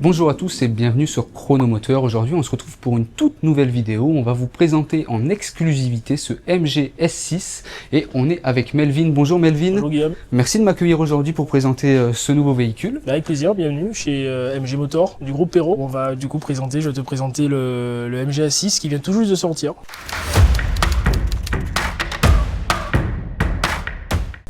Bonjour à tous et bienvenue sur Chronomoteur. Aujourd'hui on se retrouve pour une toute nouvelle vidéo. On va vous présenter en exclusivité ce MG S6 et on est avec Melvin. Bonjour Melvin. Bonjour Guillaume. Merci de m'accueillir aujourd'hui pour présenter ce nouveau véhicule. Avec plaisir, bienvenue chez MG Motor du groupe Perrault. On va du coup je vais te présenter le MG S6 qui vient tout juste de sortir.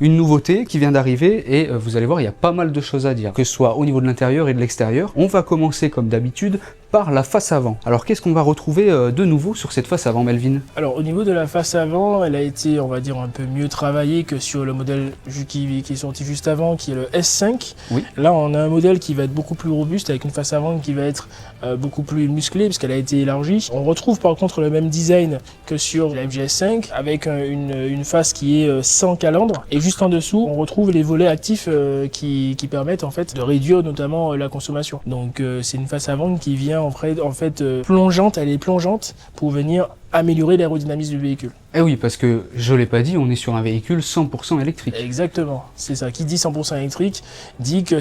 Une nouveauté qui vient d'arriver et vous allez voir, il y a pas mal de choses à dire, que ce soit au niveau de l'intérieur et de l'extérieur. On va commencer comme d'habitude par la face avant. Alors qu'est-ce qu'on va retrouver de nouveau sur cette face avant, Melvin? Alors au niveau de la face avant, elle a été, on va dire, un peu mieux travaillée que sur le modèle qui est sorti juste avant, qui est le S5. Oui. Là on a un modèle qui va être beaucoup plus robuste, avec une face avant qui va être beaucoup plus musclée, puisqu'elle a été élargie. On retrouve par contre le même design que sur la MG S5, avec une face qui est sans calandre. Et juste en dessous, on retrouve les volets actifs qui permettent en fait de réduire notamment la consommation. Donc c'est une face avant qui vient en fait plongeante, elle est plongeante pour venir améliorer l'aérodynamisme du véhicule. Eh oui, parce que je l'ai pas dit, on est sur un véhicule 100% électrique. Exactement, c'est ça. Qui dit 100% électrique dit que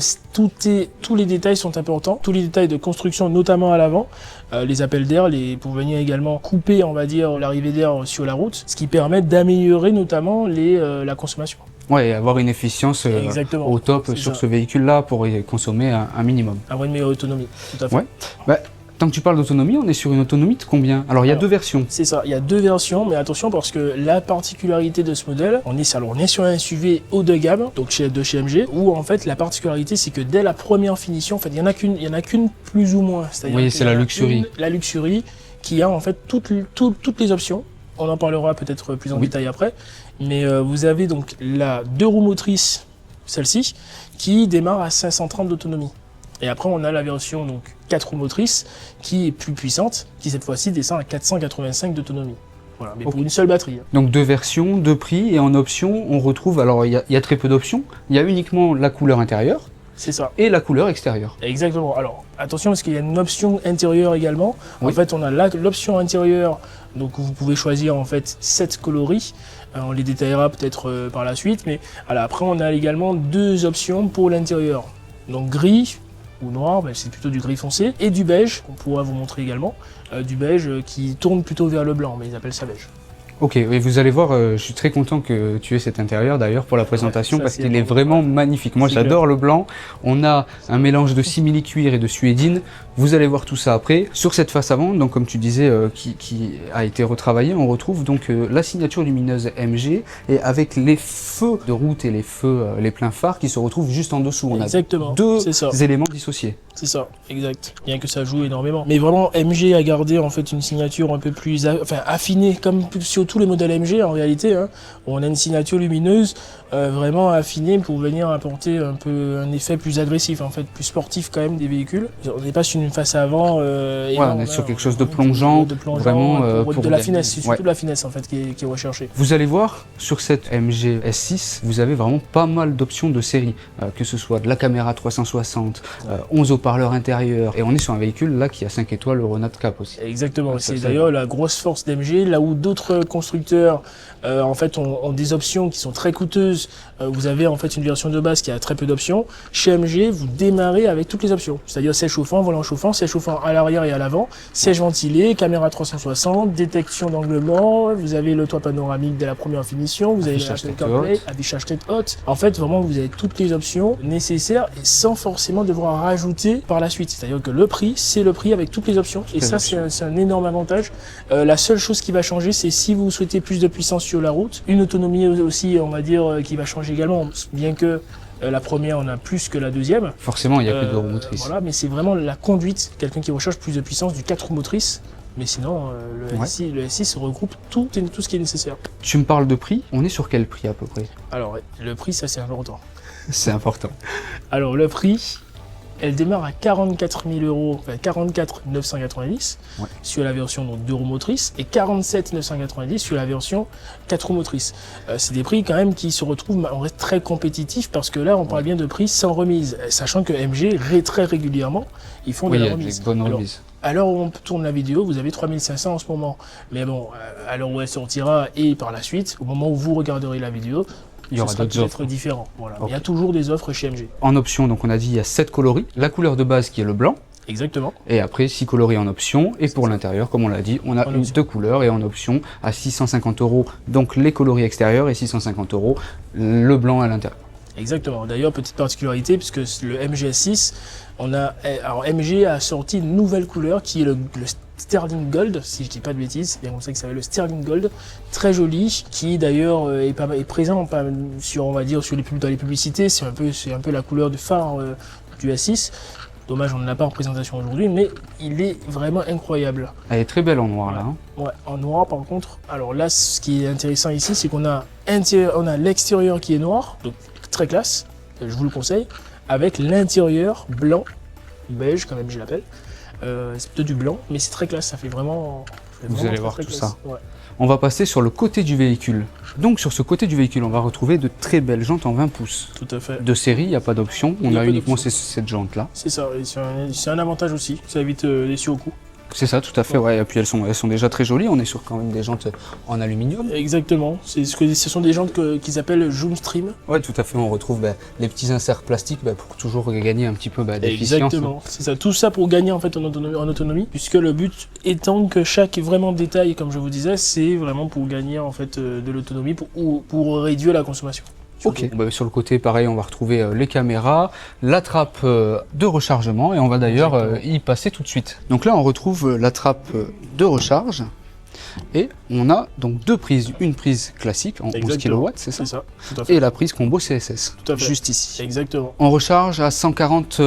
tous les détails sont importants, tous les détails de construction, notamment à l'avant, les appels d'air, pour venir également couper, on va dire, l'arrivée d'air sur la route, ce qui permet d'améliorer notamment la consommation. Ouais, avoir une efficience au top sur ce véhicule-là pour y consommer un minimum. Avoir une meilleure autonomie, tout à fait. Ouais. Bah, tant que tu parles d'autonomie, on est sur une autonomie de combien? Alors il y a deux versions. C'est ça, il y a deux versions, mais attention parce que la particularité de ce modèle, on est sur un SUV haut de gamme, donc de chez MG, où en fait la particularité c'est que dès la première finition, en fait il y en a qu'une plus ou moins. Oui, c'est la Luxury. La Luxury qui a en fait toutes les options. On en parlera peut-être plus en détail après. Mais vous avez donc la 2 roues motrices, celle-ci, qui démarre à 530 d'autonomie. Et après, on a la version donc 4 roues motrices, qui est plus puissante, qui cette fois-ci descend à 485 d'autonomie. Voilà, mais pour une seule batterie. Donc deux versions, deux prix, et en option, on retrouve, alors il y a très peu d'options, il y a uniquement la couleur intérieure. C'est ça. Et la couleur extérieure. Exactement. Alors, attention parce qu'il y a une option intérieure également. Oui. En fait, on a l'option intérieure, donc vous pouvez choisir en fait 7 coloris. On les détaillera peut-être par la suite, mais voilà, après on a également deux options pour l'intérieur. Donc gris ou noir, ben, c'est plutôt du gris foncé, et du beige, qu'on pourra vous montrer également, du beige qui tourne plutôt vers le blanc, mais ils appellent ça beige. Ok, et vous allez voir, je suis très content que tu aies cet intérieur d'ailleurs pour la présentation, parce qu'il est vraiment magnifique. Moi j'adore le blanc, on a un mélange de simili-cuir et de suédine, vous allez voir tout ça après. Sur cette face avant, donc comme tu disais, qui a été retravaillée, on retrouve donc la signature lumineuse MG, et avec les feux de route et les feux, les pleins phares qui se retrouvent juste en dessous. On a deux éléments dissociés. C'est ça, exact. Bien que ça joue énormément. Mais vraiment, MG a gardé en fait une signature un peu plus affinée, comme sur tous les modèles MG en réalité, hein, où on a une signature lumineuse vraiment affinée pour venir apporter un effet plus agressif, en fait, plus sportif quand même des véhicules. On n'est pas sur une face avant. On est sur quelque chose de plongeant, vraiment pour de la finesse, c'est surtout de la finesse en fait qui est recherchée. Vous allez voir sur cette MG S6, vous avez vraiment pas mal d'options de série, que ce soit de la caméra 360, 11 haut-parleurs intérieurs, et on est sur un véhicule là qui a 5 étoiles Euro NCAP aussi. Exactement, c'est d'ailleurs la grosse force d'MG, là où d'autres constructeurs en fait ont des options qui sont très coûteuses. Vous avez en fait une version de base qui a très peu d'options. Chez MG, vous démarrez avec toutes les options, c'est-à-dire siège chauffant, volant chauffant, siège chauffant à l'arrière et à l'avant, siège ventilé, caméra 360, détection d'angle mort, vous avez le toit panoramique dès la première finition, vous avez l'aftermarket CarPlay, affichage tête haute. En fait, vraiment, vous avez toutes les options nécessaires et sans forcément devoir rajouter par la suite. C'est-à-dire que le prix, c'est le prix avec toutes les options. Et ça, c'est un énorme avantage. La seule chose qui va changer, c'est si vous souhaitez plus de puissance sur la route, une autonomie aussi, on va dire, qui va changer également, bien que la première, on a plus que la deuxième. Forcément, il n'y a que 2 roues motrices. Voilà, mais c'est vraiment la conduite, quelqu'un qui recherche plus de puissance du 4 roues motrices. Mais sinon, le S6 regroupe tout ce qui est nécessaire. Tu me parles de prix, on est sur quel prix à peu près? Alors, le prix, ça c'est important. C'est important. Alors, le prix, elle démarre à 44 000 €, enfin 44 990 sur la version donc 2 roues motrices et 47 990 sur la version 4 roues motrices. C'est des prix quand même qui se retrouvent, on reste très compétitifs parce que là on parle bien de prix sans remise, sachant que MG très régulièrement ils font de la remise. Bonnes remises. À l'heure où on tourne la vidéo, vous avez 3500 en ce moment. Mais bon, à l'heure où elle sortira et par la suite, au moment où vous regarderez la vidéo, il y aura d'autres offres différents. Voilà. Okay. Il y a toujours des offres chez MG. En option, donc on a dit il y a 7 coloris. La couleur de base qui est le blanc. Exactement. Et après, 6 coloris en option. Et pour l'intérieur, comme on l'a dit, on a deux couleurs et en option à 650 €, donc les coloris extérieurs et 650 € le blanc à l'intérieur. Exactement. D'ailleurs, petite particularité, puisque le MG6, alors MG a sorti une nouvelle couleur qui est le Sterling Gold, si je dis pas de bêtises, c'est bien comme ça que ça s'appelle, le Sterling Gold, très joli, qui d'ailleurs est présent sur, on va dire, dans les publicités, c'est un peu la couleur de phare du A6. Dommage, on ne l'a pas en présentation aujourd'hui, mais il est vraiment incroyable. Elle est très belle en noir, là. Hein. Ouais, en noir par contre. Alors là, ce qui est intéressant ici, c'est qu'on a l'extérieur qui est noir, donc très classe, je vous le conseille, avec l'intérieur blanc, beige, quand même je l'appelle. C'est plutôt du blanc, mais c'est très classe, ça fait vraiment... Vous allez voir tout ça. Ouais. On va passer sur le côté du véhicule. Donc sur ce côté du véhicule, on va retrouver de très belles jantes en 20 pouces. Tout à fait. De série, il n'y a pas d'option, on a uniquement cette jante-là. C'est ça, c'est un avantage aussi, ça évite les scies au cou. C'est ça, tout à fait, ouais. Et puis elles sont déjà très jolies, on est sur quand même des jantes en aluminium. Exactement, ce sont des jantes qu'ils appellent Zoomstream. Ouais, tout à fait, on retrouve les petits inserts plastiques pour toujours gagner un petit peu d'efficience. Exactement, c'est ça, tout ça pour gagner en fait en autonomie, puisque le but étant que chaque vraiment détail, comme je vous disais, c'est vraiment pour gagner en fait de l'autonomie, pour réduire la consommation. Ok, sur le côté pareil, on va retrouver les caméras, la trappe de rechargement et on va d'ailleurs y passer tout de suite. Donc là on retrouve la trappe de recharge et on a donc deux prises, une prise classique en 11 kW, c'est ça, tout à fait. Et la prise combo CSS, tout à fait. Juste ici. Exactement. On recharge à 140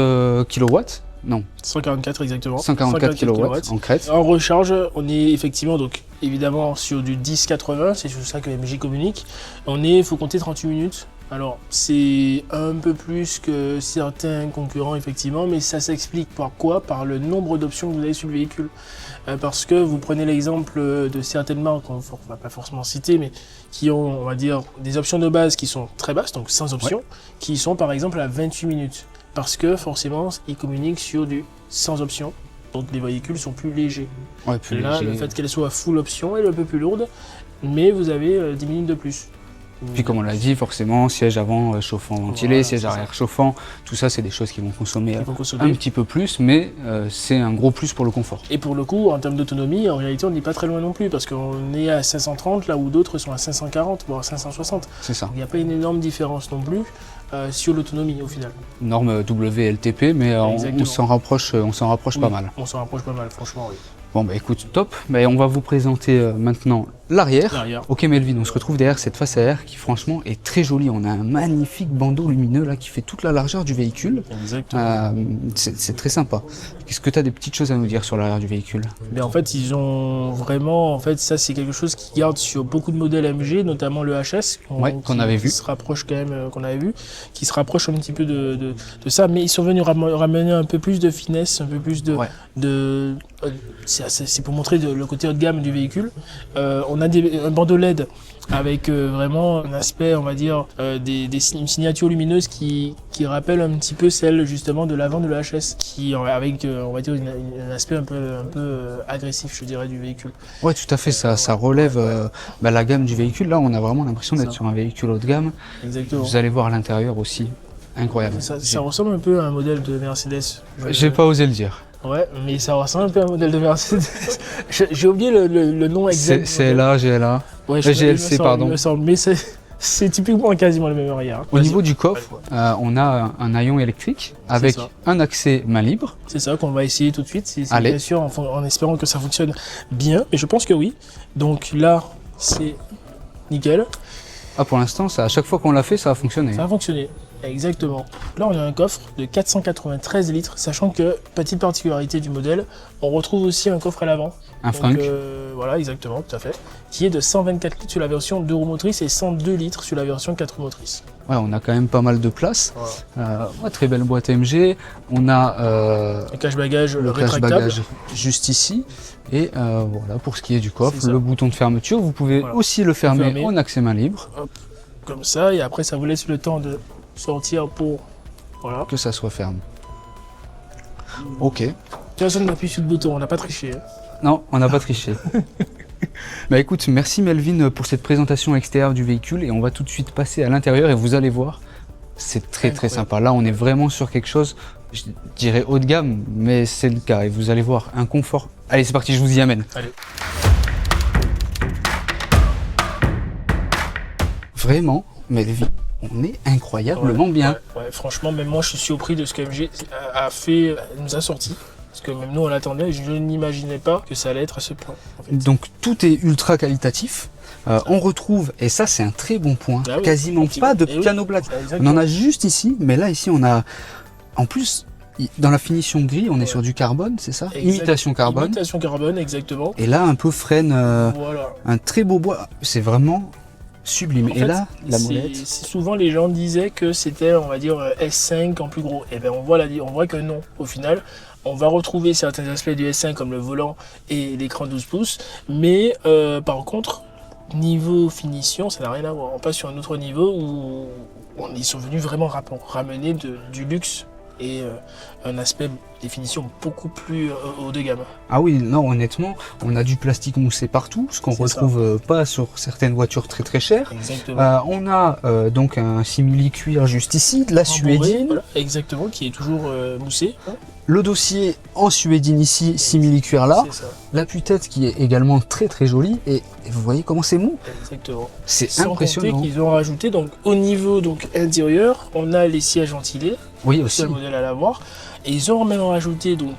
kW. Non. 144 exactement. 144 kW en crête. En recharge, on est effectivement donc évidemment sur du 1080, c'est sur ça que MJ communique. Il faut compter 38 minutes. Alors c'est un peu plus que certains concurrents effectivement, mais ça s'explique par quoi? Par le nombre d'options que vous avez sur le véhicule. Parce que vous prenez l'exemple de certaines marques, on ne va pas forcément citer, mais qui ont, on va dire, des options de base qui sont très basses, donc sans options, qui sont par exemple à 28 minutes. Parce que forcément, ils communiquent sur du sans option, donc les véhicules sont plus légers. Ouais, plus là, léger. le fait qu'elle soit full option, elle est un peu plus lourde, mais vous avez 10 minutes de plus. Puis comme on l'a dit, forcément, siège avant chauffant ventilé, siège arrière chauffant, tout ça c'est des choses qui vont consommer un petit peu plus, mais c'est un gros plus pour le confort. Et pour le coup, en termes d'autonomie, en réalité on n'est pas très loin non plus, parce qu'on est à 530 là où d'autres sont à 540, voire à 560. C'est ça. Il n'y a pas une énorme différence non plus sur l'autonomie au final. Norme WLTP, mais on s'en rapproche pas mal. On s'en rapproche pas mal, franchement, oui. Bon bah écoute, top. Bah, on va vous présenter maintenant l'arrière. Ok Melvin, on se retrouve derrière cette face arrière qui franchement est très jolie. On a un magnifique bandeau lumineux là qui fait toute la largeur du véhicule. Exactement. C'est très sympa. Est-ce que tu as des petites choses à nous dire sur l'arrière du véhicule? Mais en fait, ils ont vraiment, ça c'est quelque chose qui garde sur beaucoup de modèles MG, notamment le HS, qu'on avait vu. Qui se rapproche quand même, qu'on avait vu, qui se rapproche un petit peu de ça, mais ils sont venus ramener un peu plus de finesse, un peu plus de c'est pour montrer le côté haut de gamme du véhicule. On a un bandeau LED avec vraiment un aspect, on va dire, une signature lumineuse qui rappelle un petit peu celle justement de l'avant de la HS, avec on va dire un aspect un peu agressif, je dirais, du véhicule. Ouais, tout à fait, ça relève la gamme du véhicule. Là, on a vraiment l'impression d'être sur un véhicule haut de gamme. Exactement. Vous allez voir à l'intérieur aussi, incroyable. Ça ressemble un peu à un modèle de Mercedes. J'ai pas osé le dire. Ouais, mais ça ressemble un peu à un modèle de Mercedes. J'ai oublié le nom exact. C'est CLA, GLA. Ouais, GLC, pardon. Mais c'est typiquement quasiment le même arrière. Au niveau du coffre, on a un haillon électrique avec un accès main libre. C'est ça qu'on va essayer tout de suite, bien sûr, en espérant que ça fonctionne bien. Et je pense que oui. Donc là, c'est nickel. Ah, pour l'instant, à chaque fois qu'on l'a fait, ça a fonctionné. Ça a fonctionné. Exactement. Là, on a un coffre de 493 litres, sachant que, petite particularité du modèle, on retrouve aussi un coffre à l'avant. Un Frunk. Voilà, exactement, tout à fait. Qui est de 124 litres sur la version 2 roues motrices et 102 litres sur la version 4 roues motrices. Ouais, on a quand même pas mal de place. Voilà. Très belle boîte MG. On a le cache-bagages rétractable. Cache-bagages juste ici. Et voilà, pour ce qui est du coffre, le bouton de fermeture, vous pouvez aussi le fermer en accès main libre. Hop, comme ça, et après ça vous laisse le temps de sortir pour que ça soit ferme. Ok. Personne n'appuie sur le bouton, on n'a pas triché. Hein. Non, on n'a pas triché. Bah écoute, merci Melvin pour cette présentation extérieure du véhicule et on va tout de suite passer à l'intérieur et vous allez voir, c'est très sympa. Là, on est vraiment sur quelque chose je dirais haut de gamme, mais c'est le cas. Et vous allez voir un confort. Allez, c'est parti, je vous y amène. Allez. Vraiment, mais on est incroyablement bien. Ouais, franchement, même moi, je suis surpris de ce que MG a fait, nous a sorti. Parce que même nous, on l'attendait et je n'imaginais pas que ça allait être à ce point. En fait. Donc tout est ultra qualitatif. On retrouve, et ça c'est un très bon point, quasiment pas de piano black. On en a juste ici, mais là ici on a, en plus, dans la finition gris, on est sur du carbone, c'est ça? Imitation carbone. Imitation carbone, exactement. Et là un peu frêne, un très beau bois. C'est vraiment sublime. En et fait, là, la molette. Souvent les gens disaient que c'était, on va dire, S5 en plus gros. Et bien on voit que non, au final. On va retrouver certains aspects du S5 comme le volant et l'écran 12 pouces. Mais par contre, niveau finition, ça n'a rien à voir. On passe sur un autre niveau où ils sont venus vraiment ramener du luxe et un aspect définition beaucoup plus haut de gamme. Ah oui, non, honnêtement, on a du plastique moussé partout, ce qu'on retrouve pas sur certaines voitures très très chères. Exactement. On a donc un simili-cuir juste ici, de la suédine. Voilà, exactement, qui est toujours moussé. Le dossier en suédine ici, simili-cuir là. La tue-tête qui est également très très jolie. Et vous voyez comment c'est mou. Exactement. C'est impressionnant. Sans compter qu'ils ont rajouté, donc au niveau donc intérieur, on a les sièges ventilés. Oui, aussi. C'est le modèle à l'avoir. Et ils ont même rajouté, donc,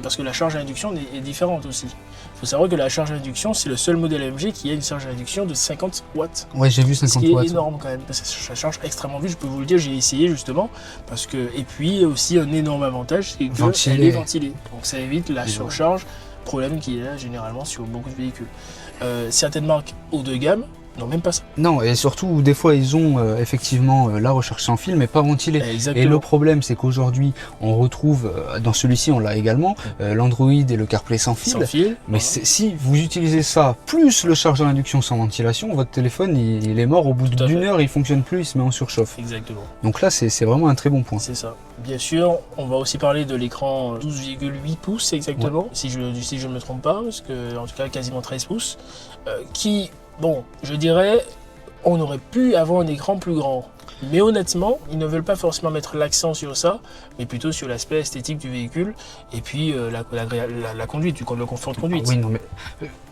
parce que la charge à induction est différente aussi. Il faut savoir que la charge à induction, c'est le seul modèle AMG qui a une charge à induction de 50 watts. Ouais, j'ai vu 50 watts. Ce qui est énorme quand même, parce que ça charge extrêmement vite, je peux vous le dire, j'ai essayé justement. Parce que, et puis aussi un énorme avantage, c'est qu'elle est ventilée. Donc ça évite la surcharge, problème qui est là généralement sur beaucoup de véhicules. Certaines marques haut de gamme, non, même pas ça. Non, et surtout, des fois, ils ont effectivement la recharge sans fil, mais pas ventilée. Exactement. Et le problème, c'est qu'aujourd'hui, on retrouve, dans celui-ci, on l'a également, l'Android et le CarPlay sans fil. Sans fil. Mais si vous utilisez ça, plus le chargeur d'induction sans ventilation, votre téléphone, il est mort au bout d'une heure, il fonctionne plus, il se met en surchauffe. Exactement. Donc là, c'est vraiment un très bon point. C'est ça. Bien sûr, on va aussi parler de l'écran 12,8 pouces exactement, si je ne me trompe pas, parce que en tout cas quasiment 13 pouces, qui... Bon, je dirais, on aurait pu avoir un écran plus grand. Mais honnêtement, ils ne veulent pas forcément mettre l'accent sur ça, mais plutôt sur l'aspect esthétique du véhicule et puis la conduite, le confort de conduite. Oui, non, mais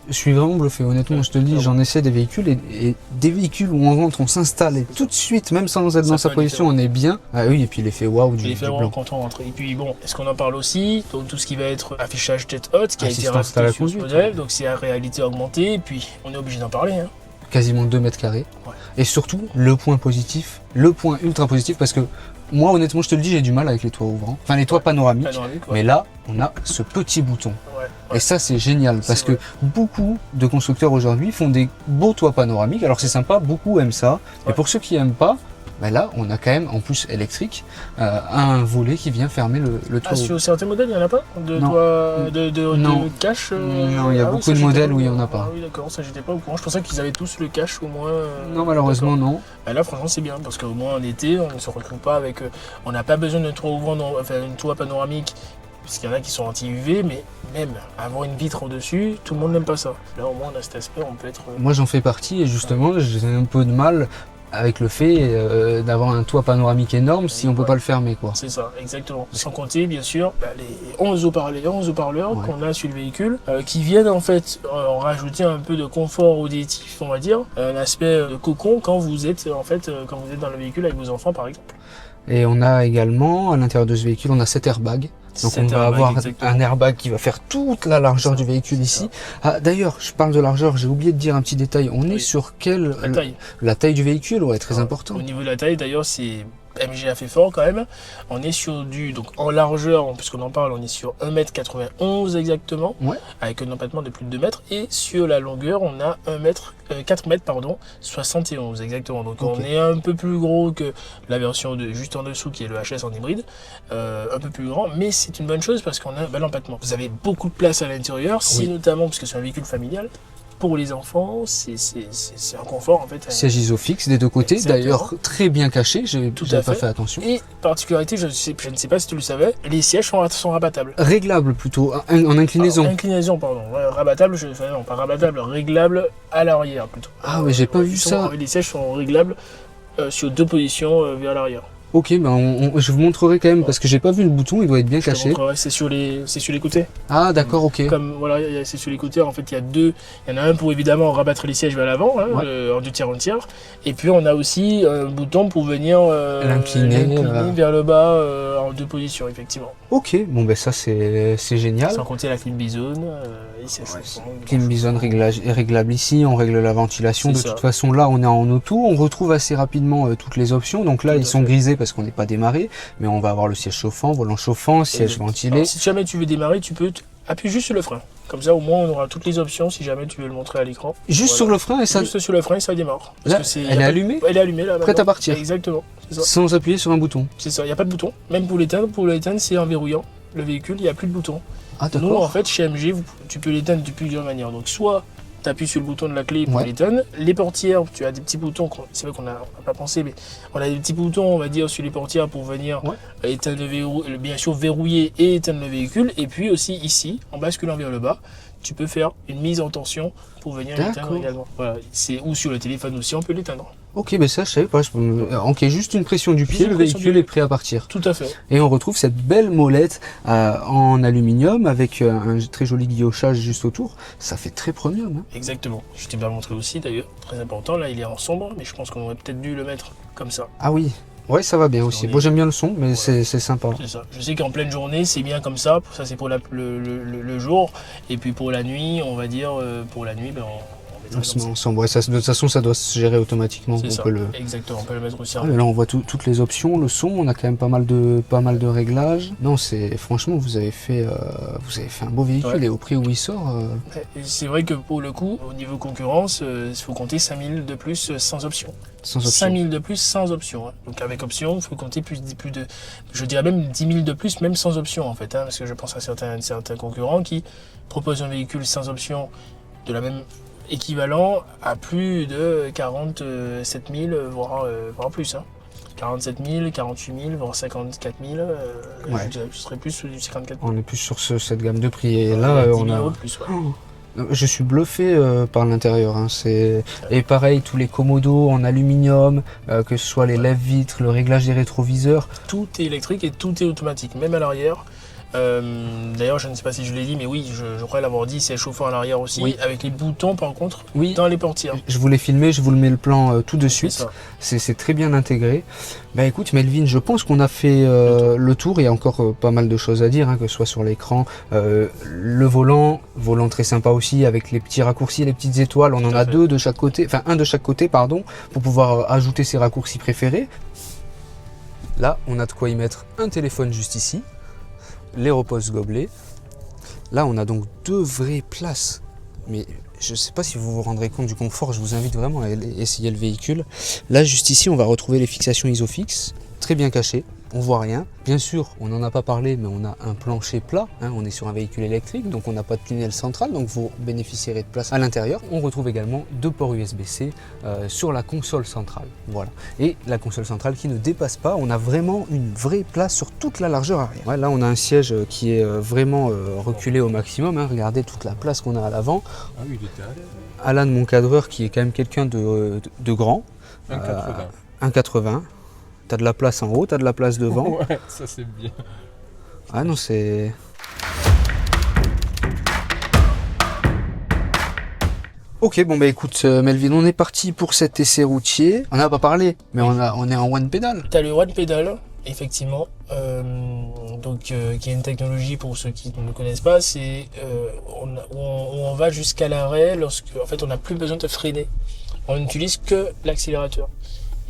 je suis vraiment bluffé, honnêtement, je te le dis, j'en essaie des véhicules et des véhicules où on rentre, on s'installe et tout de suite, même sans être dans sa position, on est bien. Ah oui, et puis l'effet waouh du blanc. Quand on rentre. Et puis bon, est-ce qu'on en parle aussi? Donc tout ce qui va être affichage tête haute, qui a été rajouté sur ce modèle, donc c'est la réalité augmentée, et puis on est obligé d'en parler. Hein. Quasiment 2 mètres carrés. Ouais. Et surtout, le point positif, le point ultra positif, parce que moi, honnêtement, je te le dis, j'ai du mal avec les toits ouvrants. Enfin, les toits panoramiques. Mais là, on a ce petit bouton. Et ça, c'est génial, parce que beaucoup de constructeurs aujourd'hui font des beaux toits panoramiques. Alors, c'est sympa, beaucoup aiment ça. Et pour ceux qui n'aiment pas, ben là, on a quand même, en plus électrique, un volet qui vient fermer le toit. Sur certains modèles, il n'y en a pas de cache Non, il y a beaucoup de modèles où il n'y en a pas. Ah oui, d'accord, ça j'étais pas au courant. Je pensais qu'ils avaient tous le cache au moins. Non, malheureusement, non. Et là, franchement, c'est bien, parce qu'au moins en été, on ne se retrouve pas avec. On n'a pas besoin d'un toit ouvrant, enfin, une toit panoramique, parce qu'il y en a qui sont anti-UV, mais même avoir une vitre au-dessus, tout le monde n'aime pas ça. Là, au moins, on a cet aspect, on peut être. Moi, j'en fais partie, et justement, j'ai un peu de mal avec le fait d'avoir un toit panoramique énorme si on peut pas le fermer, quoi. C'est ça, exactement. Sans compter, bien sûr, les 11 haut-parleurs qu'on a sur le véhicule, qui viennent en fait rajouter un peu de confort auditif, on va dire, un aspect de cocon quand vous êtes dans le véhicule avec vos enfants, par exemple. Et on a également, à l'intérieur de ce véhicule, on a 7 airbags. Donc on va avoir un airbag qui va faire toute la largeur du véhicule ici. Ah, d'ailleurs, je parle de largeur, j'ai oublié de dire un petit détail. On est sur quelle... La taille du véhicule, ouais, très important. Au niveau de la taille, d'ailleurs, c'est... MG a fait fort quand même. On est sur donc en largeur, puisqu'on en parle, on est sur 1m91 exactement, avec un empattement de plus de 2 mètres. Et sur la longueur, on a 4 mètres, 71 exactement. Donc on est un peu plus gros que la version juste en dessous qui est le HS en hybride, un peu plus grand, mais c'est une bonne chose parce qu'on a un bel empattement. Vous avez beaucoup de place à l'intérieur, notamment parce que c'est un véhicule familial. Pour les enfants, c'est un confort en fait. Siège isofix des deux côtés, d'ailleurs très bien caché, j'ai pas fait attention. Et particularité, je ne sais pas si tu le savais, les sièges sont rabattables. Réglables plutôt, en inclinaison. Inclinaison, pardon. Rabattable, non pas rabattable, réglable à l'arrière plutôt. Ah oui, j'ai pas vu ça. Les sièges sont réglables sur 2 positions vers l'arrière. Ok, ben je vous montrerai quand même parce que j'ai pas vu le bouton, il doit être bien caché. C'est sur les côtés. Ah d'accord, ok. Comme voilà, c'est sur les côtés. En fait, il y en a un pour évidemment rabattre les sièges vers l'avant, hein, en 2 tiers, 1 tiers. Et puis on a aussi un bouton pour venir l'incliner vers le bas en 2 positions, effectivement. Ok, bon ben ça c'est génial. Sans compter la clim Bison. Clim Bison réglable ici, on règle la ventilation. De toute façon là on est en auto, on retrouve assez rapidement toutes les options. Donc là ils sont grisés parce qu'on n'est pas démarré, mais on va avoir le siège chauffant, volant chauffant, siège ventilé. Alors, si jamais tu veux démarrer, tu peux appuyer juste sur le frein. Comme ça au moins on aura toutes les options si jamais tu veux le montrer à l'écran. Juste sur le frein et ça. Juste sur le frein et ça démarre. Là, elle est allumée. Elle est allumée là. Prête à partir. Exactement. Sans appuyer sur un bouton. C'est ça, il n'y a pas de bouton. Même pour l'éteindre, c'est en verrouillant le véhicule, il n'y a plus de bouton. Ah d'accord. Nous en fait chez MG, tu peux l'éteindre de plusieurs manières. Donc soit tu appuies sur le bouton de la clé pour l'éteindre. Les portières, tu as des petits boutons, c'est vrai qu'on n'a pas pensé, mais on a des petits boutons, on va dire, sur les portières pour venir éteindre bien sûr verrouiller et éteindre le véhicule. Et puis aussi ici, en basculant vers le bas, tu peux faire une mise en tension pour venir l'éteindre également. Voilà, ou sur le téléphone aussi, on peut l'éteindre. Ok, mais ça je savais pas. Ok, juste une pression du pied, le véhicule est prêt à partir. Tout à fait. Et on retrouve cette belle molette en aluminium avec un très joli guillochage juste autour. Ça fait très premium. Hein. Exactement. Je t'ai bien montré aussi d'ailleurs, très important. Là il est en sombre, mais je pense qu'on aurait peut-être dû le mettre comme ça. Ah oui. Ouais, ça va bien aussi. Moi, j'aime bien le son, mais c'est sympa. C'est ça. Je sais qu'en pleine journée, c'est bien comme ça. Ça, c'est pour le jour. Et puis pour la nuit, on va dire, pour la nuit, on se met ensemble. Ouais, ça, de toute façon, ça doit se gérer automatiquement. Exactement, on peut le mettre aussi. Là, on voit toutes les options, le son. On a quand même pas mal de réglages. Non, franchement, vous avez fait un beau véhicule et au prix où il sort. C'est vrai que pour le coup, au niveau concurrence, il faut compter 5000 de plus sans option. 5000 de plus sans option. Hein. Donc avec option, il faut compter plus de, je dirais même 10 000 de plus, même sans option en fait. Hein, parce que je pense à certains concurrents qui proposent un véhicule sans option de la même équivalent à plus de 47 000, voire plus. Hein. 47 000, 48 000, voire 54 000. Je serais plus sur du 54 000. On est plus sur cette gamme de prix. Et là, on a... Plus, Je suis bluffé par l'intérieur. Hein. Et pareil, tous les commodos en aluminium, que ce soit les lève-vitres, le réglage des rétroviseurs. Tout est électrique et tout est automatique, même à l'arrière. D'ailleurs, je ne sais pas si je l'ai dit, mais oui, je crois l'avoir dit, c'est chauffant à l'arrière aussi, avec les boutons par contre dans les portières. Je vous l'ai filmé, je vous le mets le plan tout de suite. C'est très bien intégré. Bah écoute Melvin, je pense qu'on a fait le tour. Il y a encore pas mal de choses à dire, hein, que ce soit sur l'écran, le volant très sympa aussi, avec les petits raccourcis, les petites étoiles. On en a deux de chaque côté, enfin un de chaque côté, pardon, pour pouvoir ajouter ses raccourcis préférés. Là, on a de quoi y mettre un téléphone juste ici. Les repose-gobelets. Là, on a donc 2 vraies places. Mais je ne sais pas si vous vous rendrez compte du confort. Je vous invite vraiment à essayer le véhicule. Là, juste ici, on va retrouver les fixations Isofix. Très bien cachées. On voit rien. Bien sûr, on n'en a pas parlé, mais on a un plancher plat. Hein, on est sur un véhicule électrique, donc on n'a pas de tunnel central, donc vous bénéficierez de place à l'intérieur. On retrouve également 2 ports USB-C sur la console centrale. Voilà. Et la console centrale qui ne dépasse pas. On a vraiment une vraie place sur toute la largeur arrière. Ouais, là, on a un siège qui est vraiment reculé au maximum. Hein. Regardez toute la place qu'on a à l'avant. Ah oui, il était Alan, mon cadreur, qui est quand même quelqu'un de grand. 1,80. 1,80. T'as de la place en haut, t'as de la place devant. Ouais, ça c'est bien. Ah non, c'est... Ok, bon bah écoute Melvin, on est parti pour cet essai routier. On n'a pas parlé, mais on est en one pedal. T'as le one pedal, effectivement. Qui est une technologie pour ceux qui ne connaissent pas, c'est on va jusqu'à l'arrêt lorsque en fait on n'a plus besoin de freiner. On n'utilise que l'accélérateur.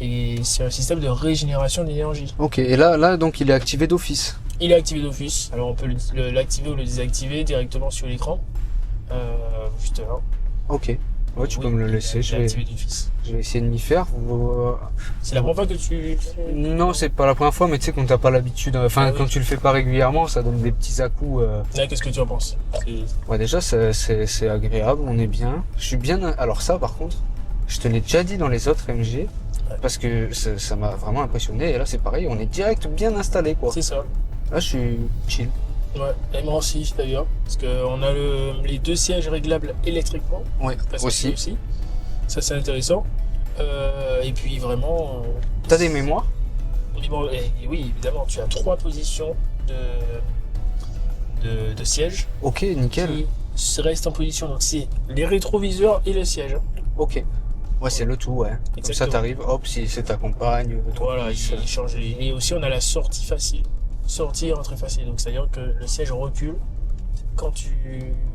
Et c'est un système de régénération d'énergie. Ok, et là donc il est activé d'office. Il est activé d'office. Alors on peut l'activer ou le désactiver directement sur l'écran. Juste là. Ok. Ouais, tu peux me le laisser. Je vais essayer de m'y faire. C'est la première fois que tu... Non, c'est pas la première fois, mais tu sais, quand t'as pas l'habitude, quand tu le fais pas régulièrement, ça donne des petits à-coups. Qu'est-ce que tu en penses? Ouais, déjà, c'est agréable, on est bien. Je suis bien... Alors ça, par contre, je te l'ai déjà dit dans les autres MG, parce que ça m'a vraiment impressionné. Et là, c'est pareil, on est direct bien installé, quoi. C'est ça. Là, je suis chill. Ouais, et moi aussi d'ailleurs, parce qu'on a les 2 sièges réglables électriquement. Ouais, aussi. Ça c'est intéressant. Et puis vraiment... T'as des mémoires? Mais bon, et oui, évidemment, tu as 3 positions de siège Ok, nickel. qui restent en position. Donc c'est les rétroviseurs et le siège. Ok. Ouais, c'est le tout, ouais. Comme ça, Exactement. t'arrives, hop, si c'est ta compagne. ton Voilà, fils. il change. Et aussi, on a la sortie facile. Sortie et rentrée facile. Donc c'est-à-dire que le siège recule quand tu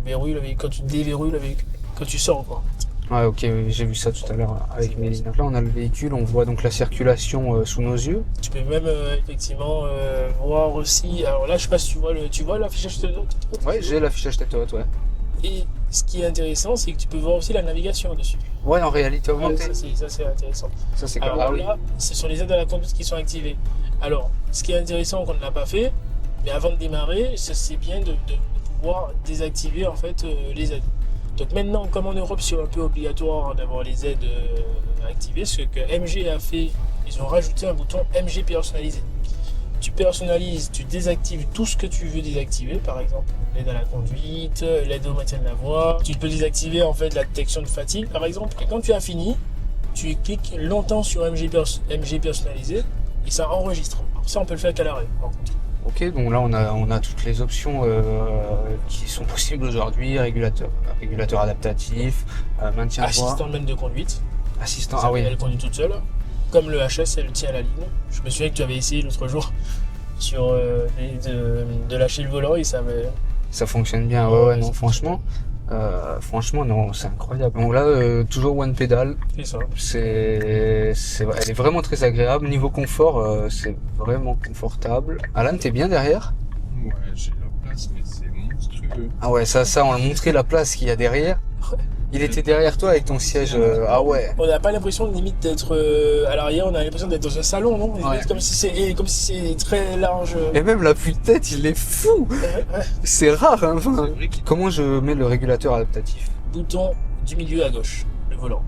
verrouilles le véhicule, quand tu déverrouilles le véhicule, quand tu sors, quoi. Ouais, ok, oui, j'ai vu ça tout à l'heure avec Méline. Donc là, on a le véhicule, on voit donc la circulation sous nos yeux. Tu peux même effectivement voir aussi. Alors là, je sais pas si tu vois l'affichage de Ouais, j'ai l'affichage tête haute, ouais. Et ce qui est intéressant, c'est que tu peux voir aussi la navigation dessus. Ouais, en réalité augmentée. Ça, c'est intéressant. Ça, c'est Alors ah, oui. là, ce sont les aides à la conduite qui sont activées. Alors, ce qui est intéressant qu'on ne l'a pas fait, mais avant de démarrer, c'est bien de pouvoir désactiver en fait les aides. Donc maintenant, comme en Europe, c'est un peu obligatoire d'avoir les aides activées, ce que MG a fait, ils ont rajouté un bouton MG personnalisé. Tu personnalises, tu désactives tout ce que tu veux désactiver, par exemple l'aide à la conduite, l'aide au maintien de la voie. Tu peux désactiver en fait la détection de fatigue, par exemple. Et quand tu as fini, tu cliques longtemps sur MG personnalisé et ça enregistre. Alors ça, on peut le faire qu'à l'arrêt, par contre. Ok, donc là, on a toutes les options qui sont possibles aujourd'hui. Régulateur adaptatif, maintien de voie, Assistant même de conduite. assistant. Ça, Ah oui. Elle conduit toute seule. Comme le HS, elle tient la ligne. Je me souviens que tu avais essayé l'autre jour sur de lâcher le volant et Ça fonctionne bien. Ouais, non, franchement. Non, c'est incroyable. Donc là, toujours one pedal. c'est ça. Elle est vraiment très agréable. Niveau confort, c'est vraiment confortable. Alan, t'es bien derrière? Ouais, j'ai la place, mais c'est monstrueux. Ah ouais, ça, on a montré la place qu'il y a derrière. Il était derrière toi avec ton siège. Ah ouais. On n'a pas l'impression limite d'être à l'arrière, on a l'impression d'être dans un salon, non? Ouais. Comme si c'est très large. Et même l'appui de tête, il est fou. Ouais. C'est rare, hein. Enfin, C'est vrai qu'il comment je mets le régulateur adaptatif? Bouton du milieu à gauche, le volant.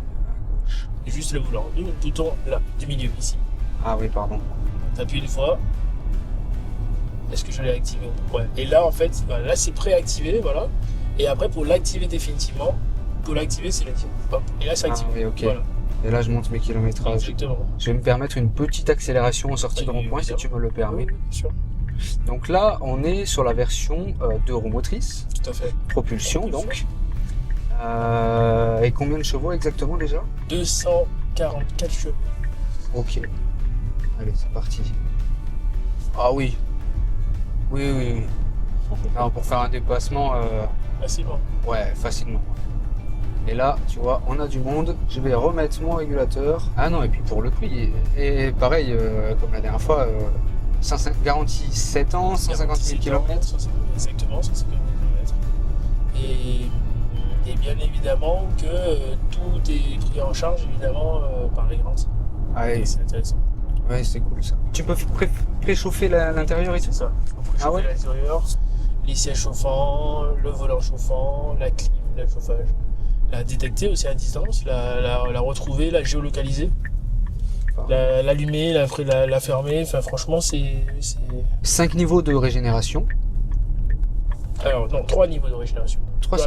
Juste le volant. Le bouton là, du milieu, ici. Ah oui, pardon. T'appuies une fois. Est-ce que je l'ai activé? Ouais. Et là, en fait, là c'est préactivé, voilà. Et après, pour l'activer définitivement, c'est le hop. Et là, c'est Ah activé. oui, ok. Voilà. Et là, je monte mes kilométrages. Exactement. Je vais me permettre une petite accélération en sortie de Oui, rond-point si tu me le permets. Oui, bien sûr. Donc là, on est sur la version 2 roues motrices, Tout à fait. propulsion donc. Et combien de chevaux exactement déjà? 244 chevaux. Ok. Allez, c'est parti. Ah oui. Oui. Alors, pour faire un déplacement, Facilement. ouais, facilement. Et là, tu vois, on a du monde. Je vais remettre mon régulateur. Ah non, et puis pour le prix, et pareil, comme la dernière fois, garantie 7 ans, 150 000 km. Exactement, 150 000 km. Et bien évidemment que tout est pris en charge évidemment par les garanties. Ah Et oui, c'est intéressant. ouais, c'est cool ça. Tu peux préchauffer l'intérieur et tout? C'est ça. Ah ouais? L'intérieur, les sièges chauffants, le volant chauffant, la clim, le chauffage. La détecter aussi à distance, la retrouver, la géolocaliser, l'allumer, la fermer. Enfin, franchement, c'est. 5 niveaux de régénération. Alors, non, 3 niveaux de régénération.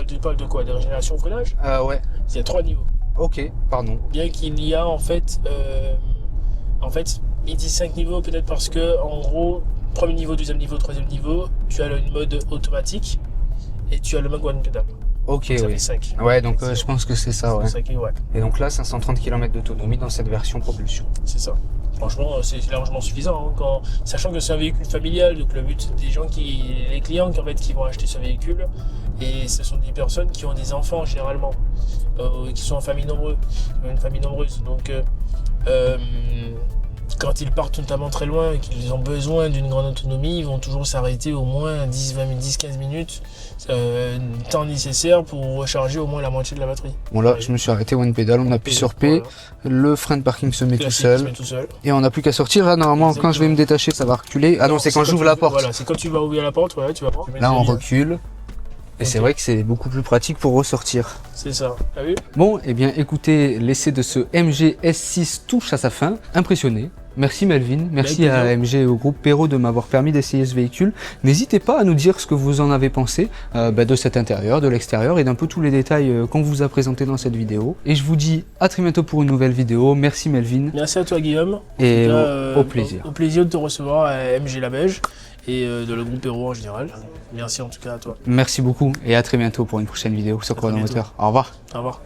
Tu parles de quoi? De régénération au freinage? Ouais. Il y a 3 niveaux. Ok, pardon. Bien qu'il y a en fait, il dit 5 niveaux peut-être parce que, en gros, premier niveau, deuxième niveau, troisième niveau, tu as le mode automatique et tu as le mode one pedal. Ok, Ça oui. fait 5. Ouais, donc je pense que c'est ça, ouais. 5, ouais. Et donc là, 530 km d'autonomie dans cette version propulsion. C'est ça. Franchement, c'est largement suffisant. Hein, sachant que c'est un véhicule familial, donc le but des gens les clients qui vont acheter ce véhicule, et ce sont des personnes qui ont des enfants généralement, qui sont en famille nombreuse, une famille nombreuse. Donc, quand ils partent notamment très loin et qu'ils ont besoin d'une grande autonomie, ils vont toujours s'arrêter au moins 10-15 minutes, temps nécessaire pour recharger au moins la moitié de la batterie. Bon là, je me suis arrêté one pedal, on appuie sur P, le frein de parking se met tout seul, et on n'a plus qu'à sortir. Là, normalement, Exactement. quand je vais me détacher, ça va reculer. Ah non, c'est quand j'ouvre la porte. Voilà, c'est quand tu vas ouvrir la porte, voilà, tu vas voir. Là, on recule. Et Ok. c'est vrai que c'est beaucoup plus pratique pour ressortir. C'est ça. T'as vu? Bon, eh bien, écoutez, l'essai de ce MG S6 touche à sa fin. Impressionné. Merci Melvin, merci Avec à plaisir. AMG et au groupe Perrault de m'avoir permis d'essayer ce véhicule. N'hésitez pas à nous dire ce que vous en avez pensé de cet intérieur, de l'extérieur et d'un peu tous les détails qu'on vous a présentés dans cette vidéo. Et je vous dis à très bientôt pour une nouvelle vidéo. Merci Melvin. Merci à toi Guillaume. Et En tout cas, au plaisir. Au plaisir de te recevoir à MG La Beige et de le groupe Perrault en général. Merci en tout cas à toi. Merci beaucoup et à très bientôt pour une prochaine vidéo sur À très bientôt. Chronomoteur. Au revoir. Au revoir.